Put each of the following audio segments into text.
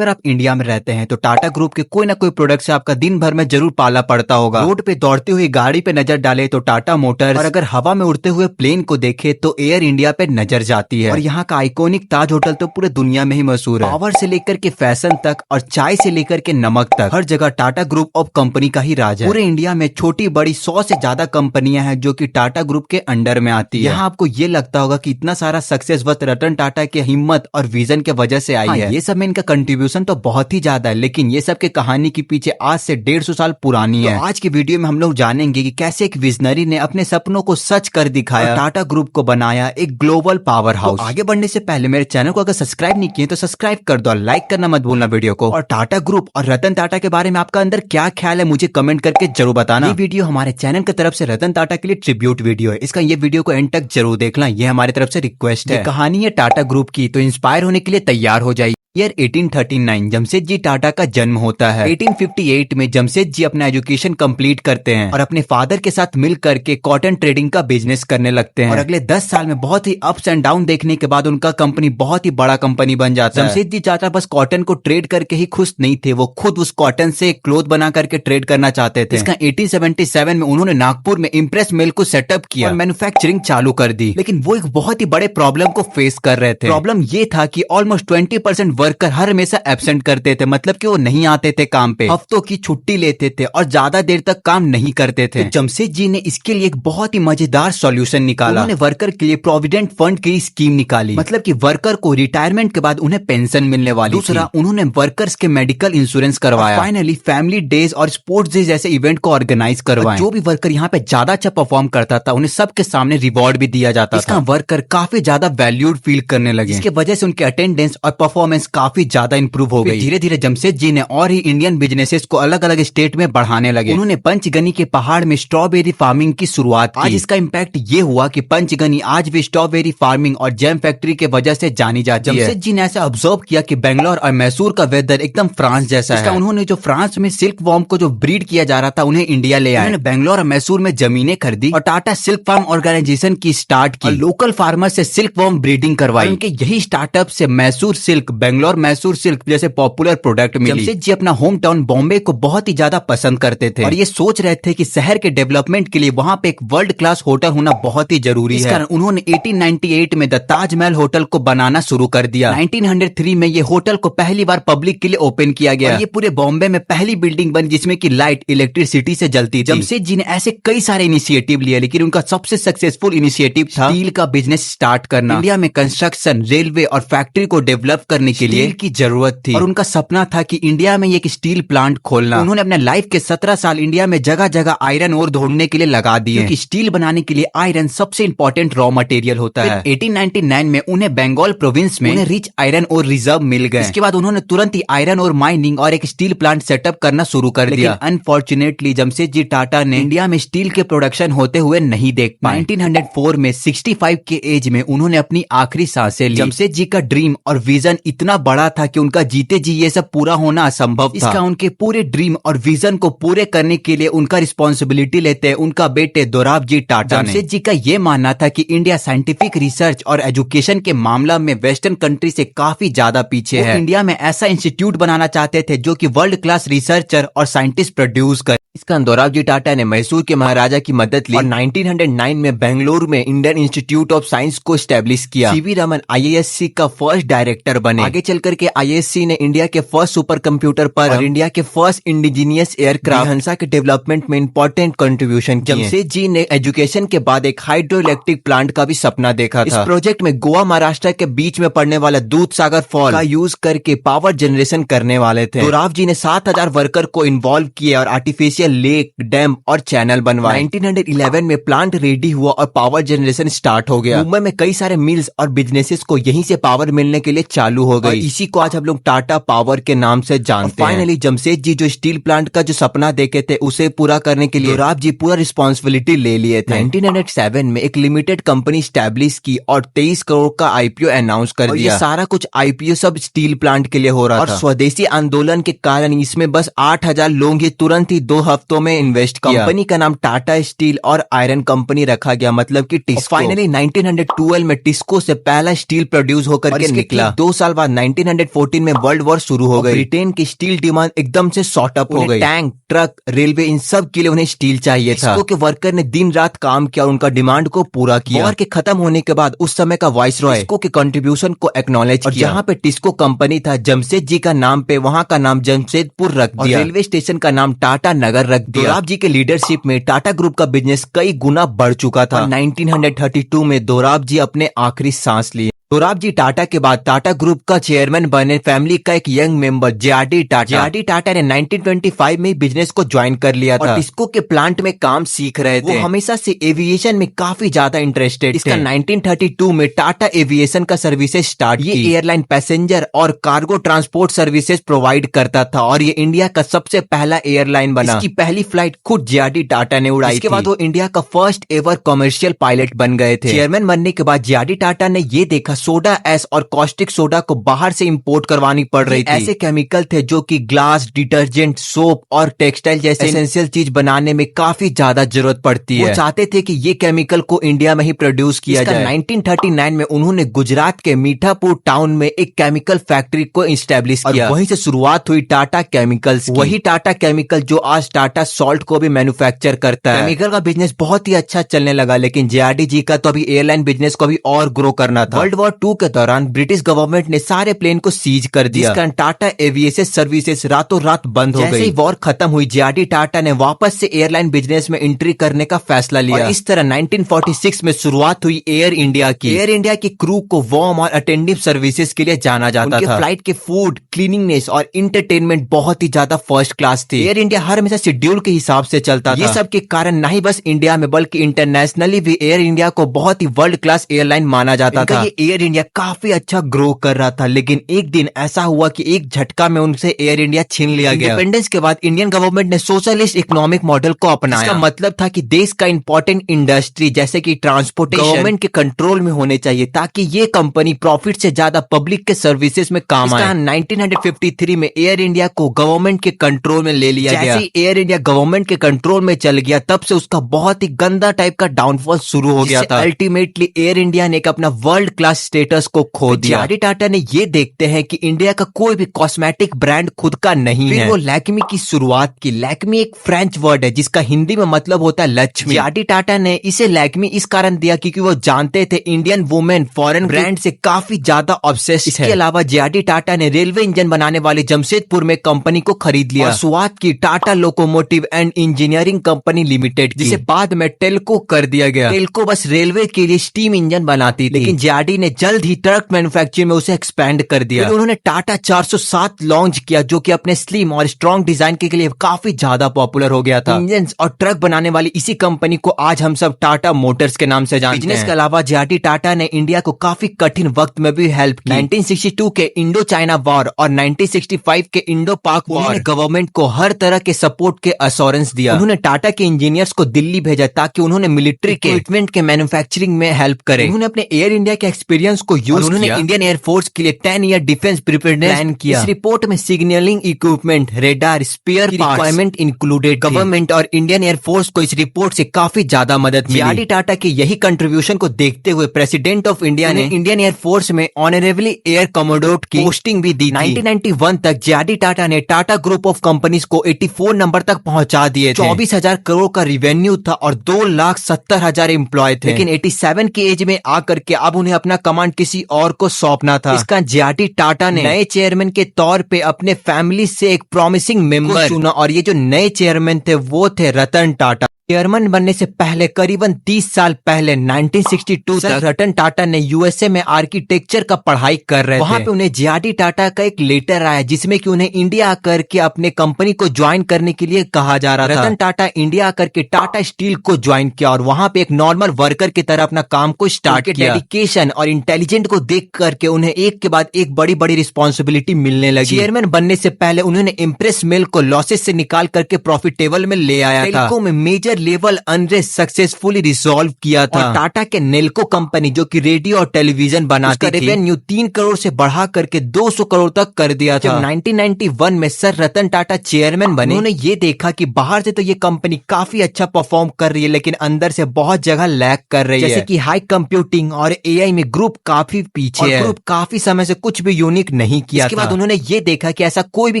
अगर आप इंडिया में रहते हैं तो टाटा ग्रुप के कोई ना कोई प्रोडक्ट से आपका दिन भर में जरूर पाला पड़ता होगा। रोड पे दौड़ती हुई गाड़ी पे नजर डाले तो टाटा मोटर्स, और अगर हवा में उड़ते हुए प्लेन को देखे तो एयर इंडिया पे नजर जाती है। और यहाँ का आइकॉनिक ताज होटल तो पूरे दुनिया में ही मशहूर है। पावर से लेकर के फैशन तक और चाय से लेकर के नमक तक हर जगह टाटा ग्रुप ऑफ कंपनी का ही राज है। पूरे इंडिया में छोटी बड़ी 100 से ज्यादा कंपनियां हैं जो कि टाटा ग्रुप के अंडर में आती है। यहाँ आपको ये लगता होगा कि इतना सारा सक्सेस बस रतन टाटा के हिम्मत और विजन के वजह से आई है। ये सब में इनका कंट्रीब्यूशन तो बहुत ही ज्यादा है, लेकिन ये सब के कहानी के पीछे आज से 150 साल पुरानी है। आज की वीडियो में हम लोग जानेंगे कि कैसे एक विजनरी ने अपने सपनों को सच कर दिखाया, टाटा ग्रुप को बनाया एक ग्लोबल पावर हाउस। आगे बढ़ने से पहले मेरे चैनल को अगर सब्सक्राइब नहीं किए तो सब्सक्राइब कर दो, लाइक करना मत भूलना वीडियो को। और टाटा ग्रुप और रतन टाटा के बारे में आपका अंदर क्या ख्याल है मुझे कमेंट करके जरूर बताना। ये वीडियो हमारे चैनल की तरफ से रतन टाटा के लिए ट्रिब्यूट वीडियो है, इसका ये वीडियो को एंड तक जरूर देखना, ये हमारी तरफ से रिक्वेस्ट है। कहानी है टाटा ग्रुप की, तो इंस्पायर होने के लिए तैयार हो जाइए। ईयर 1839 जमशेदजी टाटा का जन्म होता है। 1858 में जमशेदजी अपना एजुकेशन कंप्लीट करते हैं और अपने फादर के साथ मिल करके कॉटन ट्रेडिंग का बिजनेस करने लगते हैं। और अगले 10 साल में बहुत ही अप्स एंड डाउन देखने के बाद उनका कंपनी बहुत ही बड़ा कंपनी बन जाता है। जमशेदजी टाटा बस कॉटन को ट्रेड करके ही खुश नहीं थे, वो खुद उस कॉटन से क्लोथ बना करके ट्रेड करना चाहते थे। इसका 1877 में उन्होंने नागपुर में इम्प्रेस मिल को सेटअप किया और मैन्युफैक्चरिंग चालू कर दी। लेकिन वो एक बहुत ही बड़े प्रॉब्लम को फेस कर रहे थे। प्रॉब्लम ये था कि ऑलमोस्ट 20% वर्कर हर हमेशा एब्सेंट करते थे, मतलब कि वो नहीं आते थे काम पे, हफ्तों की छुट्टी लेते थे और ज्यादा देर तक काम नहीं करते थे। तो जमशेदजी ने इसके लिए एक बहुत ही मजेदार सॉल्यूशन निकाला। उन्होंने वर्कर के लिए प्रोविडेंट फंड की स्कीम निकाली, मतलब कि वर्कर को रिटायरमेंट के बाद उन्हें पेंशन मिलने वाली। दूसरा, उन्होंने वर्कर्स के मेडिकल इंश्योरेंस करवाया। फाइनली फैमिली डेज और स्पोर्ट्स डे जैसे इवेंट को ऑर्गेनाइज करवाया। जो भी वर्कर यहाँ पे ज्यादा अच्छा परफॉर्म करता था उन्हें सबके सामने रिवॉर्ड भी दिया जाता था। वर्कर काफी ज्यादा वैल्यूड फील करने लगे, इसके वजह से उनके अटेंडेंस और परफॉर्मेंस काफी ज्यादा इंप्रूव हो गई। धीरे धीरे जमशेदजी ने और ही इंडियन बिजनेसेस को अलग अलग स्टेट में बढ़ाने लगे। उन्होंने पंचगनी के पहाड़ में स्ट्रॉबेरी फार्मिंग की शुरुआत की। आज इसका इम्पैक्ट ये हुआ कि पंचगनी आज भी स्ट्रॉबेरी फार्मिंग और जैम फैक्ट्री के वजह से जानी जाती है। जमशेदजी ने ऐसा ऑब्जर्व किया कि बेंगलोर और मैसूर का वेदर एकदम फ्रांस जैसा है। उन्होंने जो फ्रांस में सिल्क वॉर्म को जो ब्रीड किया जा रहा था उन्हें इंडिया ले आए। उन्होंने बेंगलोर और मैसूर में जमीनें खरीदी और टाटा सिल्क फार्म ऑर्गेनाइजेशन की स्टार्ट की। लोकल फार्मर से सिल्क वॉर्म ब्रीडिंग करवाई। उनके यही स्टार्टअप से मैसूर सिल्क, बेंगलोर मैसूर सिल्क जैसे पॉपुलर प्रोडक्ट मिली। जमशेदजी अपना होम टाउन बॉम्बे को बहुत ही ज्यादा पसंद करते थे और ये सोच रहे थे कि शहर के डेवलपमेंट के लिए वहां पे एक वर्ल्ड क्लास होटल होना बहुत ही जरूरी है। उन्होंने 1898 में द ताजमहल होटल को बनाना शुरू कर दिया। 1903 में ये होटल को पहली बार पब्लिक के लिए ओपन किया गया और ये पूरे बॉम्बे में पहली बिल्डिंग बनी जिसमें की लाइट इलेक्ट्रिसिटी से जलती थी। जमशेदजी ने ऐसे कई सारे इनिशिएटिव लिए, लेकिन उनका सबसे सक्सेसफुल इनिशिएटिव था स्टील का बिजनेस स्टार्ट करना। इंडिया में कंस्ट्रक्शन, रेलवे और फैक्ट्री को डेवलप करने के लिए की जरूरत थी और उनका सपना था कि इंडिया में एक स्टील प्लांट खोलना। उन्होंने अपने लाइफ के 17 साल इंडिया में जगह जगह आयरन ओर ढूंढने के लिए लगा दिए, क्योंकि स्टील बनाने के लिए आयरन सबसे इंपॉर्टेंट रॉ मटेरियल होता है। 1899 में उन्हें बंगाल प्रोविंस में रिच आयरन और रिजर्व मिल गए। इसके बाद उन्होंने तुरंत ही आयरन और माइनिंग और एक स्टील प्लांट सेटअप करना शुरू कर दिया। अनफॉर्चुनेटली जमशेदजी टाटा ने इंडिया में स्टील के प्रोडक्शन होते हुए नहीं देख पाए। 1904 में 65 के एज में उन्होंने अपनी आखिरी सांसें ली। जमशेदजी का ड्रीम और विजन इतना बड़ा था कि उनका जीते जी ये सब पूरा होना असंभव था। इसका उनके पूरे ड्रीम और विजन को पूरे करने के लिए उनका रिस्पॉन्सिबिलिटी लेते हैं उनका बेटे दोराबजी टाटा। जमशेदजी का ये मानना था कि इंडिया साइंटिफिक रिसर्च और एजुकेशन के मामला में वेस्टर्न कंट्री से काफी ज्यादा पीछे है। इंडिया में ऐसा इंस्टीट्यूट बनाना चाहते थे जो कि वर्ल्ड क्लास रिसर्चर और साइंटिस्ट प्रोड्यूस करे। इसका दोराबजी टाटा ने मैसूर के महाराजा की मदद ली और 1909 में बेंगलुरु में इंडियन इंस्टीट्यूट ऑफ साइंस को स्टैब्लिश किया। सीवी रमन आईएएससी का फर्स्ट डायरेक्टर बने। आगे चल करके आईएएससी ने इंडिया के फर्स्ट सुपर कंप्यूटर पर और इंडिया के फर्स्ट इंडिजीनियस एयरक्राफ्ट हंसा के डेवलपमेंट में इंपॉर्टेंट कंट्रीब्यूशन किए। जमशेदजी ने एजुकेशन के बाद एक हाइड्रो इलेक्ट्रिक प्लांट का भी सपना देखा था। इस प्रोजेक्ट में गोवा महाराष्ट्र के बीच में पड़ने वाला दूध सागर फॉल का यूज करके पावर जनरेशन करने वाले थे। दोराबजी ने 7000 वर्कर को इन्वॉल्व किए और आर्टिफिशियल लेक, डैम और चैनल बनवाए। 1911 में प्लांट रेडी हुआ और पावर जनरेशन स्टार्ट हो गया। मुंबई में कई सारे मिल्स और बिजनेसेस को यहीं से पावर मिलने के लिए चालू हो गई। इसी को आज हम लोग टाटा पावर के नाम से जानते हैं। फाइनली जमशेदजी जो स्टील प्लांट का जो सपना देखे थे उसे पूरा करने के लिए दोराबजी पूरा रिस्पॉन्सिबिलिटी ले लिए थे। 1907 में एक लिमिटेड कंपनी स्टैब्लिश की और 23 करोड़ का आईपीओ अनाउंस कर दिया। ये सारा कुछ आईपीओ सब स्टील प्लांट के लिए हो रहा था और स्वदेशी आंदोलन के कारण इसमें बस 8000 लोग ही तुरंत ही हफ्तों में इन्वेस्ट किया। कंपनी का नाम टाटा स्टील और आयरन कंपनी रखा गया, मतलब कि टिस्को। फाइनली 1912 में टिस्को से पहला स्टील प्रोड्यूस होकर के निकला। 2 साल बाद 1914 में वर्ल्ड वॉर शुरू हो गई। ब्रिटेन की स्टील डिमांड एकदम से शॉर्ट अप हो गई। टैंक, ट्रक, रेलवे, इन सब के लिए उन्हें स्टील चाहिए था। टिस्को के वर्कर ने दिन रात काम किया और उनका डिमांड को पूरा किया। वॉर के खत्म होने के बाद उस समय का वाइसरॉय टिस्को के कंट्रीब्यूशन को एक्नॉलेज किया। जहाँ पे टिस्को कंपनी था, जमशेद का नाम पे वहाँ का नाम जमशेदपुर रख दिया। रेलवे स्टेशन का नाम टाटा नगर रख दिया। दोराब जी के लीडरशिप में टाटा ग्रुप का बिजनेस कई गुना बढ़ चुका था। 1932 में दोराब जी अपने आखिरी सांस लिए। दोराब जी टाटा के बाद टाटा ग्रुप का चेयरमैन बने फैमिली का एक young member JRD. Tata. JRD. Tata ने 1925 में बिजनेस को ज्वाइन कर लिया था और टिस्को के प्लांट में काम सीख रहे थे। वो हमेशा से एविएशन में काफी ज्यादा इंटरेस्टेड थे। इसका 1932 में टाटा एविएशन का सर्विसेज स्टार्ट की। ये एयरलाइन पैसेंजर और कार्गो ट्रांसपोर्ट सर्विसेज प्रोवाइड करता था और ये इंडिया का सबसे पहला एयरलाइन बना। इसकी पहली फ्लाइट खुद जे.आर.डी. टाटा ने उड़ाई। इसके बाद वो इंडिया का फर्स्ट एवर कमर्शियल पायलट बन गए थे। चेयरमैन बनने के बाद जे.आर.डी. टाटा ने ये देखा सोडा एस और कॉस्टिक सोडा को बाहर से इंपोर्ट करवानी पड़ रही थी। ऐसे केमिकल थे जो कि ग्लास, डिटर्जेंट, सोप और टेक्सटाइल जैसे एसेंशियल चीज बनाने में काफी ज्यादा जरूरत पड़ती है। वो चाहते थे कि ये केमिकल को इंडिया में ही प्रोड्यूस किया जाए। 1939 में उन्होंने गुजरात के मीठापुर टाउन में एक केमिकल फैक्ट्री को इस्टेब्लिश किया और वहीं से शुरुआत हुई टाटा केमिकल्स। वही टाटा केमिकल जो आज टाटा सॉल्ट को भी मैन्युफैक्चर करता है। केमिकल का बिजनेस बहुत ही अच्छा चलने लगा, लेकिन जे.आर.डी. जी का तो अभी एयरलाइन बिजनेस को भी और ग्रो करना था। वर्ल्ड वॉर 2 के दौरान ब्रिटिश गवर्नमेंट ने सारे प्लेन को सीज कर दिया, जिस कारण टाटा एविएशन सर्विसेज रातों रात बंद हो गई। जैसे ही वॉर खत्म हुई, जे.आर.डी. टाटा ने वापस से एयरलाइन बिजनेस में एंट्री करने का फैसला लिया और इस तरह 1946 में शुरुआत हुई एयर इंडिया की। एयर इंडिया की क्रू को वार्म और अटेंडिव सर्विसेज के लिए जाना जाता था। फ्लाइट के फूड, क्लीनिंगनेस और इंटरटेनमेंट बहुत ही ज्यादा फर्स्ट क्लास थी। एयर इंडिया हर हमेशा शेड्यूल के हिसाब से चलता था। ये सब के कारण न ही बस इंडिया में बल्कि इंटरनेशनली भी एयर इंडिया को बहुत ही वर्ल्ड क्लास एयरलाइन माना जाता था। ये एयर इंडिया काफी अच्छा ग्रो कर रहा था, लेकिन एक दिन ऐसा हुआ कि एक झटका में उनसे एयर इंडिया छीन लिया गया। इंडिपेंडेंस के बाद इंडियन गवर्नमेंट ने सोशलिस्ट इकोनॉमिक मॉडल को अपनाया। इसका मतलब था कि देश का इंपॉर्टेंट इंडस्ट्री जैसे कि ट्रांसपोर्टेशन गवर्नमेंट के कंट्रोल में होने चाहिए, ताकि ये कंपनी प्रॉफिट से ज्यादा पब्लिक के सर्विसेज में काम आए। 1953 में एयर इंडिया को गवर्नमेंट के कंट्रोल में ले लिया गया। जैसे एयर इंडिया गवर्नमेंट के कंट्रोल में चल गया, तब से उसका बहुत ही गंदा टाइप का डाउनफॉल शुरू हो गया था। अल्टीमेटली एयर इंडिया ने अपना वर्ल्ड क्लास स्टेटस को खो दिया। जे.आर.डी. टाटा ने ये देखते हैं कि इंडिया का कोई भी कॉस्मेटिक ब्रांड खुद का नहीं है। फिर वो लैक्मी की शुरुआत की। लैक्मी एक फ्रेंच वर्ड है जिसका हिंदी में मतलब होता है लक्ष्मी। जे.आर.डी. टाटा ने इसे लैक्मी इस कारण दिया क्योंकि वो जानते थे इंडियन वुमेन फॉरेन ब्रांड से काफी ज्यादा ऑब्सेस्ड है। इसके अलावा जे.आर.डी. टाटा ने रेलवे इंजन बनाने वाले जमशेदपुर में कंपनी को खरीद लिया और शुरुआत की Tata locomotive and engineering company limited, जिसे बाद में टेल्को कर दिया गया। टेल्को बस रेलवे के लिए स्टीम इंजन बनाती थी, लेकिन जे.आर.डी. ने जल्द ही ट्रक मैन्युफैक्चरिंग में उसे एक्सपेंड कर दिया। फिर उन्होंने टाटा 407 लॉन्च किया, जो कि अपने स्लिम और स्ट्रॉन्ग डिजाइन के लिए काफी ज्यादा पॉपुलर हो गया था। इंजन और ट्रक बनाने वाली इसी कंपनी को आज हम सब टाटा मोटर्स के नाम से जानते हैं। बिजनेस के अलावा जे.आर.डी. टाटा ने इंडिया को काफी कठिन वक्त में भी हेल्प की। 1962 के इंडो चाइना वॉर और 1965 के इंडो पाक वॉर गवर्नमेंट को हर तरह के सपोर्ट के अश्योरेंस दिया। उन्होंने टाटा के इंजीनियर्स को दिल्ली भेजा ताकि उन्होंने मिलिट्री के इक्विपमेंट के मैन्युफैक्चरिंग में हेल्प करे। उन्होंने अपने एयर इंडिया के एक्सपीरियंस को यूज किया। इंडियन एयरफोर्स के लिए 10 ईयर डिफेंस प्रिपेयरनेस प्लान किया। इस रिपोर्ट में signalling equipment, radar, spare requirement included. Government और इंडियन एयरफोर्स को इस रिपोर्ट से काफी ज्यादा मदद मिली। जे.आर.डी. टाटा के यही कंट्रीब्यूशन को देखते हुए प्रेसिडेंट ऑफ इंडिया ने इंडियन एयरफोर्स में ऑनरेबली एयर कमोडोर की पोस्टिंग भी दी। 1991 तक जे.आर.डी. टाटा ने टाटा ग्रुप ऑफ कंपनीज को 84 नंबर तक पहुंचा दिए थे। 24,000 करोड़ का रिवेन्यू था और 2,70,000 एम्प्लॉय थे। लेकिन 87 की एज में आकर के अब उन्हें अपना कमांड किसी और को सौंपना था। इसका जे.आर.डी. टाटा ने नए चेयरमैन के तौर पे अपने फैमिली से एक प्रॉमिसिंग मेंबर चुना और ये जो नए चेयरमैन थे वो थे रतन टाटा। चेयरमैन बनने से पहले करीबन 30 साल पहले 1962 तक रतन टाटा ने यूएसए में आर्किटेक्चर का पढ़ाई कर रहे थे। वहां पे उन्हें जे.आर.डी. टाटा का एक लेटर आया जिसमें कि उन्हें इंडिया आकर के अपने कंपनी को ज्वाइन करने के लिए कहा जा रहा था। रतन टाटा इंडिया आकर के टाटा स्टील को ज्वाइन किया और वहां पे एक नॉर्मल वर्कर की तरह अपना काम को स्टार्ट किया। डेडिकेशन और इंटेलिजेंट को देख करके उन्हें एक के बाद एक बड़ी बड़ी रिस्पॉन्सिबिलिटी मिलने लगी। चेयरमैन बनने से पहले उन्होंने इम्प्रेस मिल को लॉसेस से निकाल करके प्रॉफिटेबल में ले आया था। टेल्को में major year level unrest successfully resolve किया था। और टाटा के नेल्को कंपनी जो कि रेडियो और टेलीविजन बनाती थी, रेवेन्यू 3 करोड़ से बढ़ा करके 200 करोड़ तक कर दिया था। जब 1991 में सर रतन टाटा चेयरमैन बने, उन्होंने ये देखा कि बाहर से तो ये कंपनी काफी अच्छा परफॉर्म कर रही है, लेकिन अंदर से बहुत जगह लैग कर रही है। जैसे कि हाई कंप्यूटिंग और एआई में ग्रुप काफी पीछे है। ग्रुप काफी समय से कुछ भी यूनिक नहीं किया। इसके बाद उन्होंने ये देखा कि ऐसा कोई भी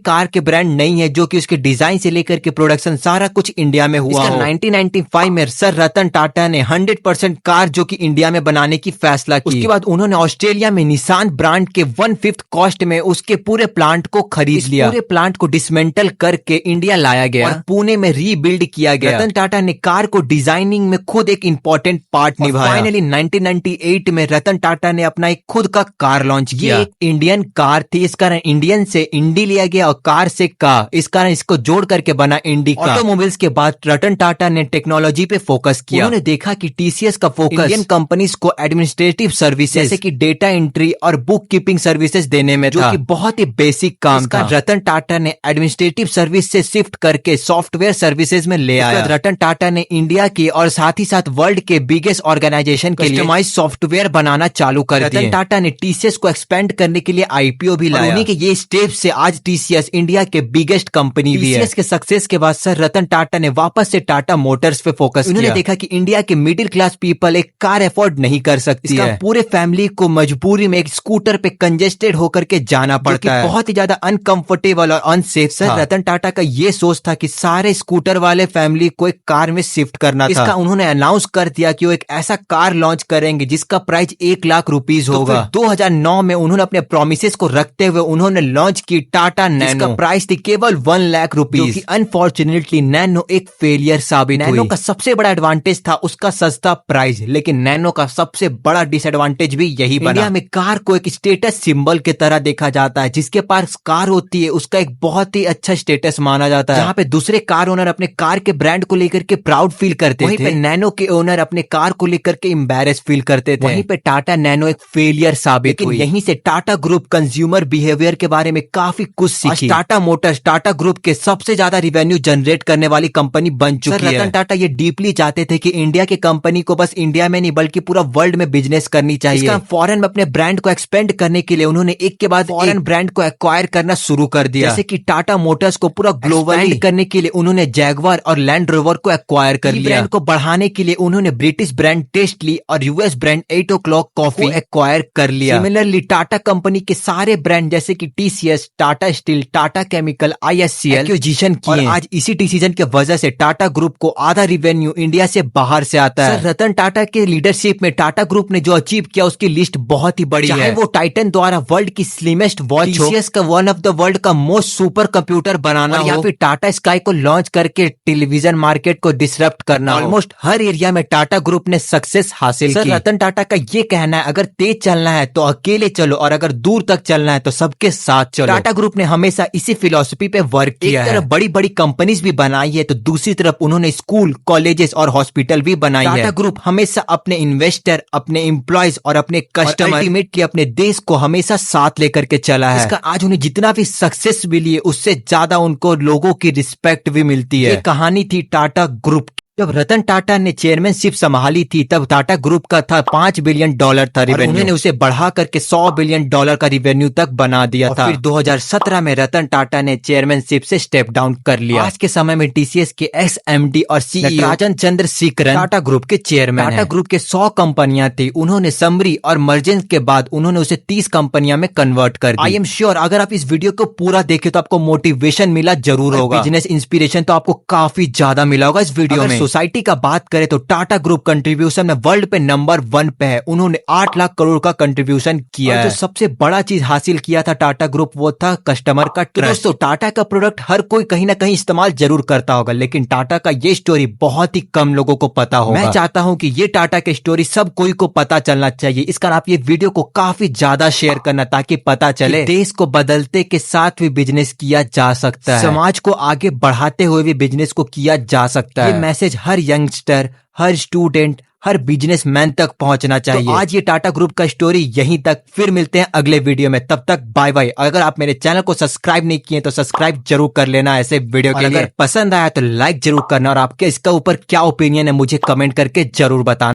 कार के ब्रांड नहीं है जो कि उसके डिजाइन से लेकर के प्रोडक्शन सारा कुछ इंडिया में हुआ हो। 1995 में सर रतन टाटा ने 100% कार जो कि इंडिया में बनाने की फैसला की। उसके बाद उन्होंने ऑस्ट्रेलिया में निसान ब्रांड के 1/5 कॉस्ट में उसके पूरे प्लांट को खरीद लिया। पूरे प्लांट को डिसमेंटल करके इंडिया लाया गया और पुणे में रीबिल्ड किया गया। रतन टाटा ने कार को डिजाइनिंग में खुद एक इंपॉर्टेंट पार्ट निभाया। फाइनली 1998 में रतन टाटा ने अपना एक खुद का कार लॉन्च किया। एक इंडियन कार थी, इस कारण इंडियन से इंडी लिया गया और कार से का, इस कारण इसको जोड़ करके बना इंडी कार। ऑटोमोबाइल्स के बाद रतन टाटा ने टेक्नोलॉजी पे फोकस किया। उन्होंने देखा कि टीसीएस का फोकस इंडियन कंपनीज को एडमिनिस्ट्रेटिव सर्विसेज जैसे कि डेटा एंट्री और बुक कीपिंग सर्विसेज देने में था, जो कि बहुत ही बेसिक काम था। रतन टाटा ने एडमिनिस्ट्रेटिव सर्विस से शिफ्ट करके सॉफ्टवेयर सर्विसेज में ले आया। रतन टाटा ने इंडिया के और साथ ही साथ वर्ल्ड के बिगेस्ट ऑर्गेनाइजेशन के लिए कस्टमाइज्ड सॉफ्टवेयर बनाना चालू कर दिया। रतन टाटा ने टीसीएस को एक्सपेंड करने के लिए आईपीओ भी लाया। उन्हीं के ये स्टेप से आज टीसीएस इंडिया के बिगेस्ट कंपनी भी है। टीसीएस के सक्सेस के बाद सर रतन टाटा ने वापस से टाटा मोटर्स पे फोकस किया। उन्होंने देखा कि इंडिया के मिडिल क्लास पीपल एक कार अफोर्ड नहीं कर सकती है। पूरे फैमिली को मजबूरी में एक स्कूटर पे कंजेस्टेड होकर के जाना पड़ता है, बहुत ही ज्यादा अनकंफर्टेबल और अनसेफ। सर रतन टाटा का ये सोच था कि सारे स्कूटर वाले फैमिली को एक कार में शिफ्ट करना था। इसका उन्होंने अनाउंस कर दिया कि वो एक ऐसा कार लॉन्च करेंगे जिसका प्राइस 1 लाख रुपीज होगा। 2009 में उन्होंने अपने प्रोमिसेस को रखते हुए उन्होंने लॉन्च की टाटा नैनो। इसका प्राइस थी केवल 1 लाख रुपीज। अनफॉर्चुनेटली नैनो एक फेलियर साबित हुई। नैनो का सबसे बड़ा एडवांटेज था उसका सस्ता प्राइस, लेकिन नैनो का सबसे बड़ा डिसएडवांटेज भी यही बना। इंडिया में कार को एक स्टेटस सिंबल की तरह देखा जाता है। जिसके पास कार होती है उसका एक बहुत ही अच्छा स्टेटस माना जाता है। जहाँ पे दूसरे कार ओनर अपने कार के ब्रांड को लेकर के प्राउड फील करते थे, वहीं पे नैनो के ओनर अपने कार को लेकर के एम्बैरेस फील करते थे। वहीं पे टाटा नैनो एक फेलियर साबित हुई। यहीं से टाटा ग्रुप कंज्यूमर बिहेवियर के बारे में काफी कुछ सीखी। टाटा मोटर्स टाटा ग्रुप के सबसे ज्यादा रिवेन्यू जनरेट करने वाली कंपनी बन चुकी है। रतन टाटा ये डीपली चाहते थे कि इंडिया की कंपनी को बस इंडिया में नहीं बल्कि पूरा वर्ल्ड में बिजनेस करनी चाहिए। फॉरेन में अपने ब्रांड को एक्सपेंड करने के लिए उन्होंने एक के बाद फॉरेन ब्रांड को एक्वायर करना शुरू कर दिया। जैसे कि टाटा मोटर्स को पूरा ग्लोबल करने के लिए उन्होंने जैगवार और लैंड रोवर को एक्वायर कर लिया। ब्रांड को बढ़ाने के लिए उन्होंने ब्रिटिश ब्रांड टेस्टली और US brand 8 o'clock coffee acquire कर लिया। सिमिलरली टाटा कंपनी के सारे ब्रांड जैसे कि TCS, Tata Steel, Tata Chemical, ISCL acquisition किए। आज इसी डिसीजन के वजह से टाटा ग्रुप को आधा रिवेन्यू इंडिया से बाहर से आता है। रतन टाटा के लीडरशिप में टाटा ग्रुप ने जो अचीव किया उसकी लिस्ट बहुत ही बड़ी है। चाहे वो टाइटन द्वारा वर्ल्ड की स्लिमेस्ट वॉच हो, टीसीएस का वन ऑफ द वर्ल्ड का मोस्ट सुपर कंप्यूटर बनाना हो, या फिर टाटा स्काई को लॉन्च करके टेलीविजन मार्केट को डिसरप्ट करना, ऑलमोस्ट हर एरिया में टाटा ग्रुप ने सक्सेस हासिल की। रतन टाटा का ये कहना है अगर तेज चलना है तो अकेले चलो और अगर दूर तक चलना है तो सबके साथ चलो। टाटा ग्रुप ने हमेशा इसी फिलॉसफी पे वर्क किया है। एक तरफ बड़ी बड़ी कंपनीज भी बनाई है तो दूसरी तरफ उन्होंने स्कूल, कॉलेजेस और हॉस्पिटल भी बनाई है। टाटा ग्रुप हमेशा अपने इन्वेस्टर, अपने एम्प्लॉयज और अपने कस्टमर, अल्टीमेटली अपने देश को हमेशा साथ लेकर के चला है। इसका आज उन्हें जितना भी सक्सेस मिली है उससे ज्यादा उनको लोगों की रिस्पेक्ट भी मिलती है। ये कहानी थी टाटा ग्रुप। जब रतन टाटा ने चेयरमैनशिप संभाली थी तब टाटा ग्रुप का था $5 बिलियन था रिवेन्यू। उन्होंने उसे बढ़ा करके $100 बिलियन का रिवेन्यू तक बना दिया था। फिर 2017 में रतन टाटा ने चेयरमैनशिप से स्टेप डाउन कर लिया। आज के समय में टीसीएस के एक्स एमडी और सीईओ राजन चंद्रशेखरन टाटा ग्रुप के चेयरमैन। टाटा ग्रुप के 100 कंपनियां थी, उन्होंने समरी और मर्जेंस के बाद उन्होंने उसे 30 कंपनियां में कन्वर्ट कर दी। आई एम श्योर अगर आप इस वीडियो को पूरा देखे तो आपको मोटिवेशन मिला जरूर होगा, बिजनेस इंस्पिरेशन तो आपको काफी ज्यादा मिला होगा इस वीडियो में। सोसाइटी का बात करें तो टाटा ग्रुप कंट्रीब्यूशन में वर्ल्ड पे नंबर 1 पे है। उन्होंने 8 लाख करोड़ का कंट्रीब्यूशन किया है। जो सबसे बड़ा चीज हासिल किया था टाटा ग्रुप वो था कस्टमर का ट्रस्ट। दोस्तों टाटा का प्रोडक्ट हर कोई कहीं ना कहीं इस्तेमाल जरूर करता होगा, लेकिन टाटा का ये स्टोरी बहुत ही कम लोगों को पता होगा। मैं चाहता हूं कि ये टाटा की स्टोरी सब कोई को पता चलना चाहिए। इस कारण आप ये वीडियो को काफी ज्यादा शेयर करना ताकि पता चले देश को बदलते के साथ भी बिजनेस किया जा सकता है, समाज को आगे बढ़ाते हुए भी बिजनेस को किया जा सकता है। ये मैसेज हर यंगस्टर, हर स्टूडेंट, हर बिजनेसमैन तक पहुंचना चाहिए। तो आज ये टाटा ग्रुप का स्टोरी यहीं तक, फिर मिलते हैं अगले वीडियो में, तब तक बाय बाय। अगर आप मेरे चैनल को सब्सक्राइब नहीं किए तो सब्सक्राइब जरूर कर लेना ऐसे वीडियो के लिए। अगर पसंद आया तो लाइक जरूर करना और आपके इसका ऊपर क्या ओपिनियन है मुझे कमेंट करके जरूर बताना।